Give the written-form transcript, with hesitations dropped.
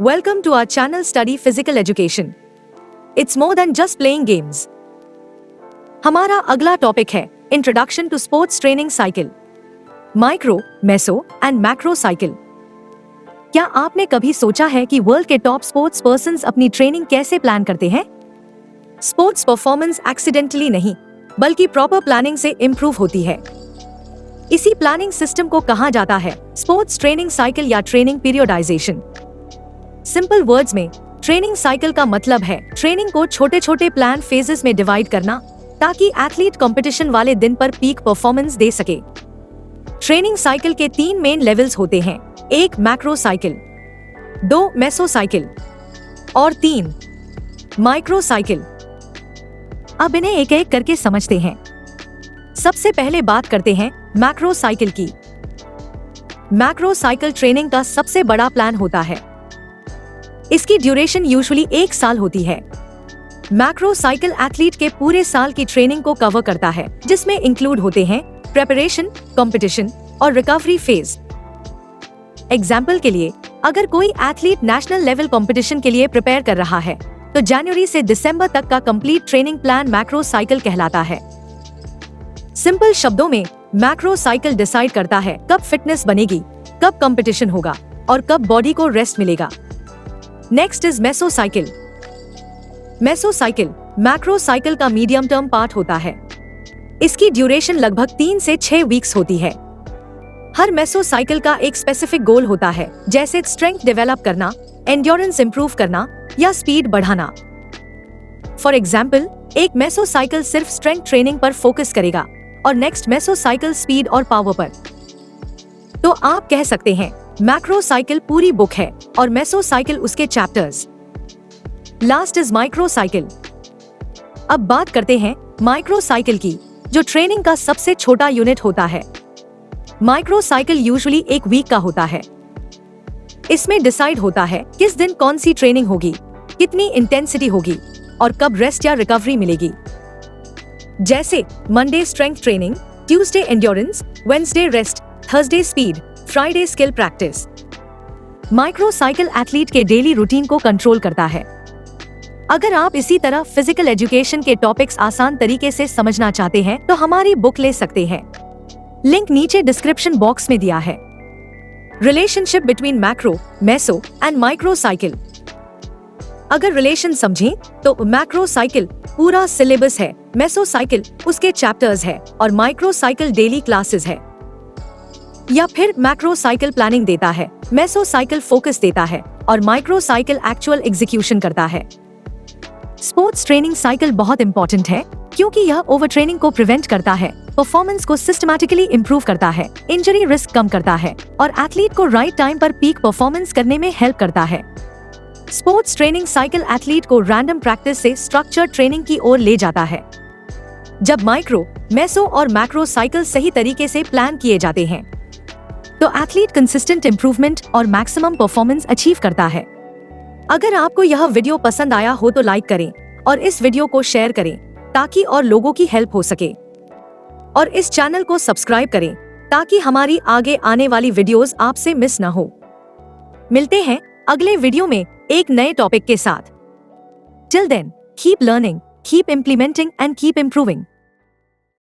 Welcome to our channel Study Physical Education. It's more than just playing games. हमारा अगला topic है introduction to sports training cycle, micro, meso and macro cycle. क्या आपने कभी सोचा है कि वर्ल्ड के टॉप स्पोर्ट्स पर्संस अपनी ट्रेनिंग कैसे प्लान करते हैं? स्पोर्ट्स परफॉर्मेंस एक्सीडेंटली नहीं, बल्कि प्रॉपर प्लानिंग से इंप्रूव होती है। इसी प्लानिंग सिस्टम को कहा जाता है स्पोर्ट्स ट्रेनिंग साइकिल या ट्रेनिंग पीरियोडाइजेशन। सिंपल वर्ड्स में ट्रेनिंग साइकिल का मतलब है ट्रेनिंग को छोटे छोटे प्लान फेजेस में डिवाइड करना, ताकि एथलीट कंपटीशन वाले दिन पर पीक परफॉर्मेंस दे सके। ट्रेनिंग साइकिल के 3 मेन लेवल्स होते हैं, 1 मैक्रो साइकिल, 2 मेसो साइकिल और 3 माइक्रो साइकिल। अब इन्हें एक एक करके समझते हैं। सबसे पहले बात करते हैं मैक्रो साइकिल की। मैक्रो साइकिल ट्रेनिंग का सबसे बड़ा प्लान होता है। इसकी ड्यूरेशन यूजुअली 1 साल होती है। मैक्रो साइकिल एथलीट के पूरे साल की ट्रेनिंग को कवर करता है, जिसमें इंक्लूड होते हैं प्रेपरेशन, कंपटीशन और रिकवरी फेज। एग्जाम्पल के लिए, अगर कोई एथलीट नेशनल लेवल कंपटीशन के लिए प्रिपेयर कर रहा है, तो जनवरी से दिसंबर तक का complete training plan macro cycle कहलाता है। सिंपल शब्दों में, मैक्रो साइकिल डिसाइड करता है कब फिटनेस बनेगी, कब कंपटीशन होगा और कब बॉडी को रेस्ट मिलेगा। Next is meso cycle. Meso cycle macro cycle का मीडियम टर्म पार्ट होता है। इसकी ड्यूरेशन लगभग 3 से 6 वीक्स होती है। हर मेसो साइकिल का एक स्पेसिफिक गोल होता है, जैसे स्ट्रेंथ डेवलप करना, एंड्योरेंस इंप्रूव करना या स्पीड बढ़ाना। फॉर एग्जाम्पल, एक मेसो साइकिल सिर्फ स्ट्रेंथ ट्रेनिंग पर फोकस करेगा और नेक्स्ट मेसो साइकिल स्पीड और पावर पर। तो आप कह सकते हैं मैक्रो साइकिल पूरी बुक है और मेसो साइकिल उसके chapters. Last is micro cycle. अब बात करते हैं माइक्रो साइकिल की, जो ट्रेनिंग का सबसे छोटा यूनिट होता है। माइक्रो साइकिल यूजुअली 1 वीक का होता है। इसमें डिसाइड होता है किस दिन कौन सी ट्रेनिंग होगी, कितनी इंटेंसिटी होगी और कब रेस्ट या रिकवरी मिलेगी। जैसे Monday strength training, Tuesday endurance, Wednesday rest, Thursday speed, Friday skill practice. Micro cycle athlete के डेली रूटीन को कंट्रोल करता है। अगर आप इसी तरह फिजिकल एजुकेशन के टॉपिक्स आसान तरीके से समझना चाहते हैं, तो हमारी बुक ले सकते हैं। लिंक नीचे डिस्क्रिप्शन बॉक्स में दिया है। Relationship between macro, meso and micro cycle. अगर रिलेशन समझें, तो मैक्रो साइकिल पूरा सिलेबस है, मेसो साइकिल उसके चैप्टर्स है और माइक्रो साइकिल डेली क्लासेस है। या फिर मैक्रो साइकिल प्लानिंग देता है, मेसो साइकिल फोकस देता है और माइक्रो साइकिल एक्चुअल एग्जीक्यूशन करता है। स्पोर्ट्स ट्रेनिंग साइकिल बहुत इंपॉर्टेंट है, क्योंकि यह ओवर ट्रेनिंग को प्रिवेंट करता है, परफॉर्मेंस को सिस्टमैटिकली इंप्रूव करता है, इंजरी रिस्क कम करता है और एथलीट को राइट टाइम पर पीक परफॉर्मेंस करने में हेल्प करता है। स्पोर्ट्स ट्रेनिंग साइकिल एथलीट को रैंडम प्रैक्टिस से स्ट्रक्चर्ड ट्रेनिंग की ओर ले जाता है। जब माइक्रो, मेसो और मैक्रो साइकिल सही तरीके से प्लान किए जाते हैं, तो एथलीट कंसिस्टेंट इंप्रूवमेंट और मैक्सिमम परफॉर्मेंस अचीव करता है। अगर आपको यह वीडियो पसंद आया हो तो लाइक करें और इस वीडियो को शेयर करें, ताकि और लोगों की हेल्प हो सके। और इस चैनल को सब्सक्राइब करें, ताकि हमारी आगे आने वाली वीडियोस आपसे मिस न हो। मिलते हैं अगले वीडियो में एक नए टॉपिक के साथ। Till then, keep learning, keep implementing and keep improving.